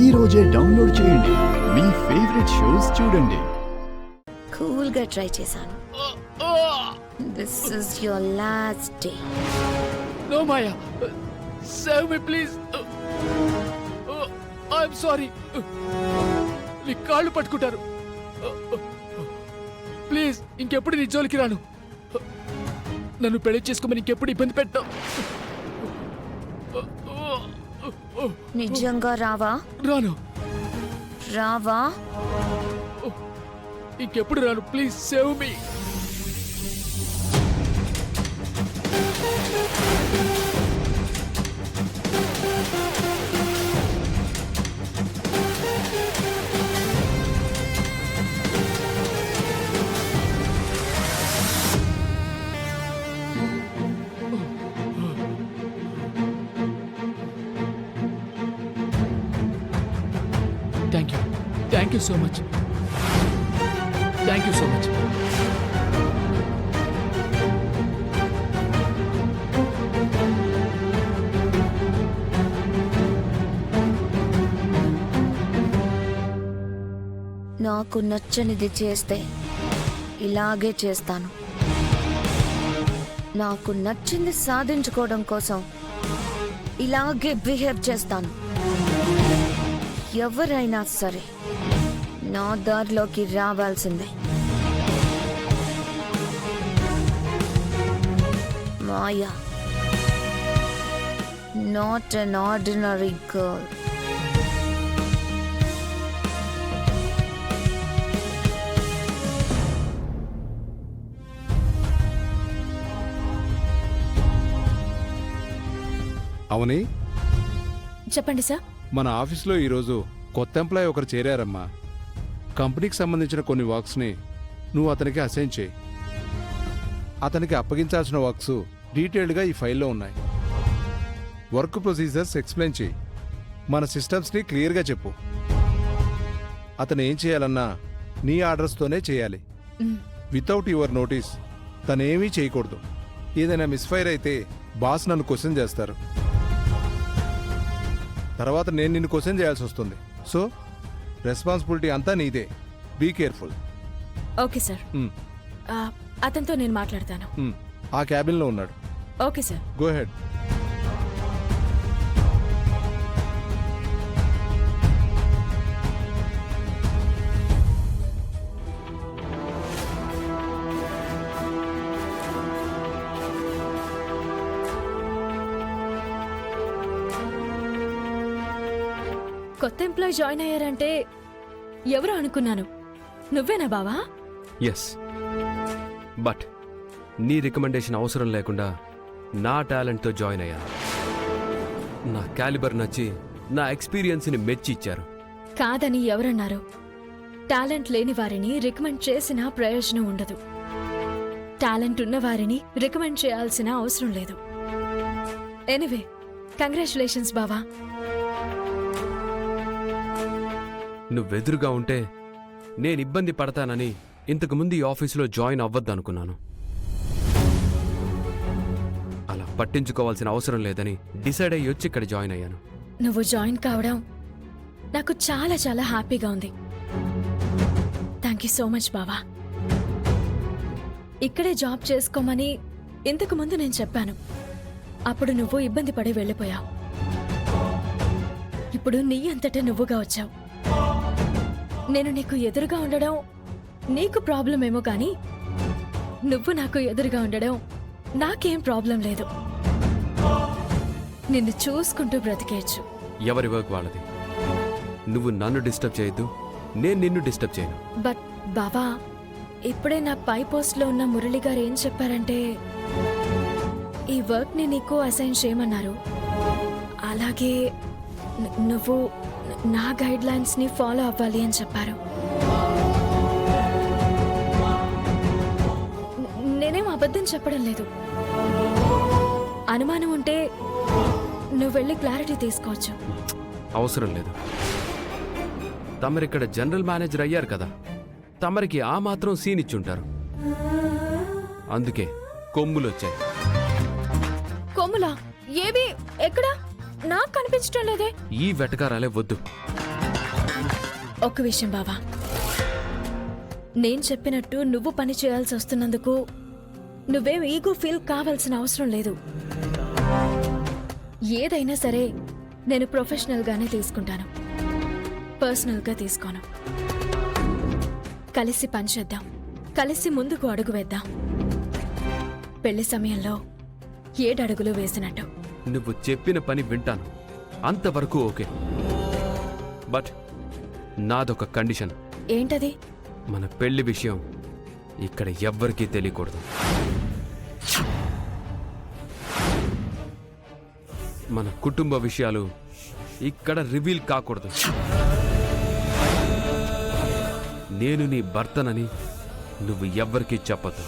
ఈ రోజే డౌన్లోడ్ చేయండి. మీ ఫేవరెట్ షోస్ చూడండి. కూల్ గా ట్రై చేశాను. This is your last day. No Maya, save మీ ప్లీజ్. I'm sorry. నీ కాళ్ళు పట్టుకుంటారు. ప్లీజ్ ఇంకెప్పుడు నీ జోలికి రాను. నన్ను పెళ్లి చేసుకోమని ఇంకెప్పుడు ఇబ్బంది పెట్టావు. నిజంగా రావా? రాను. రావా? ఇంకెప్పుడు రాను. Please save me. Thank you so much. Thank you so much. నాకు నచ్చనిది చేస్తే ఇలాగే చేస్తాను. నాకు నచ్చింది సాధించుకోవడం కోసం ఇలాగే బిహేవ్ చేస్తాను. ఎవరైనా సరే నా దారిలోకి రావాల్సిందే. మాయా, నాట్ అన్ ఆర్డినరీ గర్ల్. అవని, చెప్పండి సార్. మన ఆఫీస్లో ఈరోజు కొత్త ఎంప్లాయీ ఒకరు చేరారమ్మా. కంపెనీకి సంబంధించిన కొన్ని వర్క్స్ని నువ్వు అతనికి అసైన్ చేయి. అతనికి అప్పగించాల్సిన వర్క్స్ డీటెయిల్డ్గా ఈ ఫైల్లో ఉన్నాయి. వర్క్ ప్రొసీజర్స్ ఎక్స్ప్లెయిన్ చేయి. మన సిస్టమ్స్ని క్లియర్గా చెప్పు. అతను ఏం చేయాలన్నా నీ ఆర్డర్స్తోనే చేయాలి. వితౌట్ యువర్ నోటీస్ తనేమీ చేయకూడదు. ఏదైనా మిస్ఫైర్ అయితే బాస్ నన్ను క్వశ్చన్ చేస్తారు. తర్వాత నేను నిన్ను క్వశ్చన్ చేయాల్సి వస్తుంది. సో రెస్పాన్సిబిలిటీ అంతా నీదే. Be careful. Okay sir. అతనితో నేను మాట్లాడతాను. ఆ క్యాబిన్లో ఉన్నాడు. Okay sir. Go ahead. కొత్త ఎంప్లాయ్ జాయిన్ అయ్యారంటే ఎవరు అనుకున్నాను. నువ్వేనా బావా? ఎస్, బట్ నీ రికమెండేషన్ అవసరం లేకుండా నా టాలెంట్తో జాయిన్ అయ్యాను. నా క్యాలిబర్ నచ్చి నా ఎక్స్పీరియన్స్ని మెచ్చి ఇచ్చారు. కాదని ఎవరన్నారు? టాలెంట్ లేని వారిని రికమెండ్ చేసినా ప్రయోజనం ఉండదు. టాలెంట్ ఉన్న వారిని రికమెండ్ చేయాల్సిన అవసరం లేదు. ఎనీవే, కంగ్రాచులేషన్స్ బావా. నువ్వెదురుగా ఉంటే నేను ఇబ్బంది పడతానని ఇంతకుముందు ఈ ఆఫీసులో జాయిన్ అవ్వద్దనుకున్నాను. అలా పట్టించుకోవాల్సిన అవసరం లేదని డిసైడ్ అయ్యి వచ్చి ఇక్కడ జాయిన్ అయ్యాను. నువ్వు జాయిన్ కావడం నాకు చాలా చాలా హ్యాపీగా ఉంది. థ్యాంక్ యూ సో మచ్ బావా. ఇక్కడే జాబ్ చేసుకోమని ఇంతకు ముందు నేను చెప్పాను. అప్పుడు నువ్వు ఇబ్బంది పడి వెళ్ళిపోయావు. ఇప్పుడు నీ అంతటా నువ్వుగా వచ్చావు. నేను నీకు ఎదురుగా ఉండడం నీకు ప్రాబ్లం ఏమో కానీ నువ్వు నాకు ఎదురుగా ఉండడం నాకేం ప్రాబ్లం లేదు. నిన్ను చూసుకుంటూ బ్రతికేయచ్చు. ఎవరి వర్క్ వాళ్ళది. నువ్వు నన్ను డిస్టర్బ్ చేయొద్దు, నేను నిన్ను డిస్టర్బ్ చేయను. బట్ బావా, ఇప్పుడే నా పై పోస్ట్లో ఉన్న మురళి గారు ఏం చెప్పారంటే ఈ వర్క్ని నీకు అసైన్ చేయమన్నారు. అలాగే నువ్వు నా గైడ్ లైన్స్ని ఫాలో అవ్వాలి అని చెప్పారు. నేనేం అబద్ధం చెప్పడం లేదు. అనుమానం ఉంటే నువ్వు వెళ్ళి క్లారిటీ తీసుకోవచ్చు. అవసరం లేదు. తమరిక్కడ జనరల్ మేనేజర్ అయ్యారు కదా, తమరికి ఆ మాత్రం సీన్ ఇచ్చుంటారు. అందుకే కొమ్ములొచ్చాయి. కొమ్ములా? ఏవి? ఎక్కడా? నాకు కనిపించడం లేదే. ఈ వెటకారాలే వద్దు. ఒక్క విషయం బావా, నేను చెప్పినట్టు నువ్వు పని చేయాల్సి వస్తున్నందుకు నువ్వేం ఈగో ఫీల్ కావాల్సిన అవసరం లేదు. ఏదైనా సరే నేను ప్రొఫెషనల్గానే తీసుకుంటాను, పర్సనల్గా తీసుకోను. కలిసి పనిచేద్దాం, కలిసి ముందుకు అడుగు వేద్దాం. పెళ్లి సమయంలో 7 అడుగులు వేసినట్టు. నువ్వు చెప్పిన పని వింటాను, అంతవరకు ఓకే. బట్ నాదొక కండిషన్. ఏంటది? మన పెళ్లి విషయం ఇక్కడ ఎవ్వరికీ తెలియకూడదు. మన కుటుంబ విషయాలు ఇక్కడ రివీల్ కాకూడదు. నేను నీ భర్తనని నువ్వు ఎవ్వరికీ చెప్పొద్దు.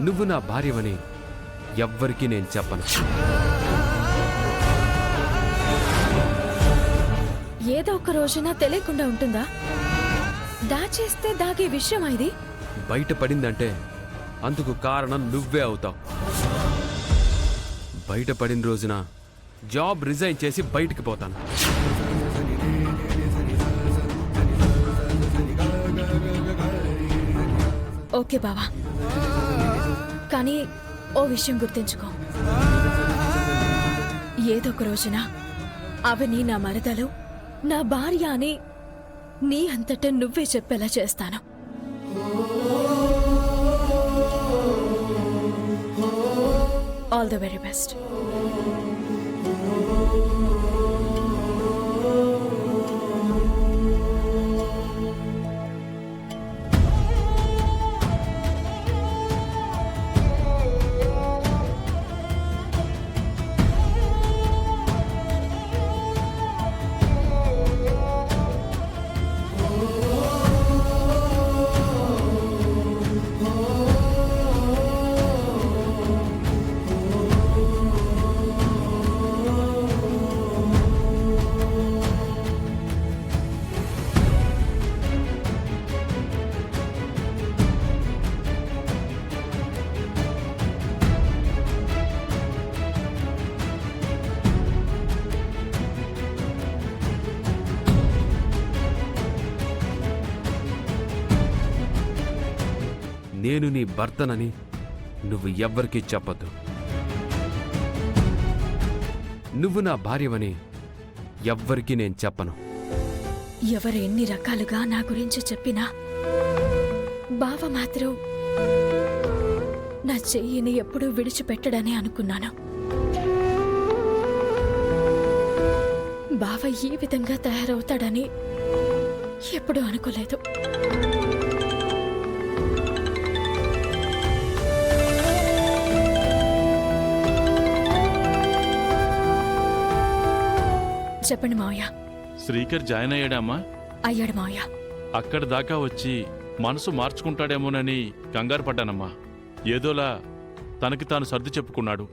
నువ్వు నా భార్యవని ఎవ్వరికీ నేను చెప్పను. ఏదో ఒక రోజున తెలియకుండా ఉంటుందా? దాచేస్తే దాగే విషయం ఇది. బయటపడిందంటే అందుకు కారణం నువ్వే అవుతావు. బయటపడిన రోజున జాబ్ రిజైన్ చేసి బయటికి పోతాను. ఓకే బావా, కానీ ఓ విషయం గుర్తుంచుకో, ఏదో ఒక రోజున అవని నా మరదలు, నా భార్య అని నీ అంతటా నువ్వే చెప్పేలా చేస్తాను. All the very best. నేను నీ భర్తనని నువ్వు ఎవ్వరికీ చెప్పొద్దు. నువ్వు నా భార్యవని ఎవ్వరికీ నేను చెప్పను. ఎవరు ఎన్ని రకాలుగా నా గురించి చెప్పినా బావ మాత్రం నా చెయ్యిని ఎప్పుడూ విడిచిపెట్టడని అనుకున్నాను. బావ ఈ విధంగా తయారవుతాడని ఎప్పుడూ అనుకోలేదు. చెప్పండి మావయ్య. శ్రీకర్ జాయిన్ అయ్యాడమ్మా? అయ్యాడు మావయ్య. అక్కడ దాకా వచ్చి మనసు మార్చుకుంటాడేమోనని కంగారు పడ్డానమ్మా. ఏదోలా తనకి తాను సర్ది చెప్పుకున్నాడు.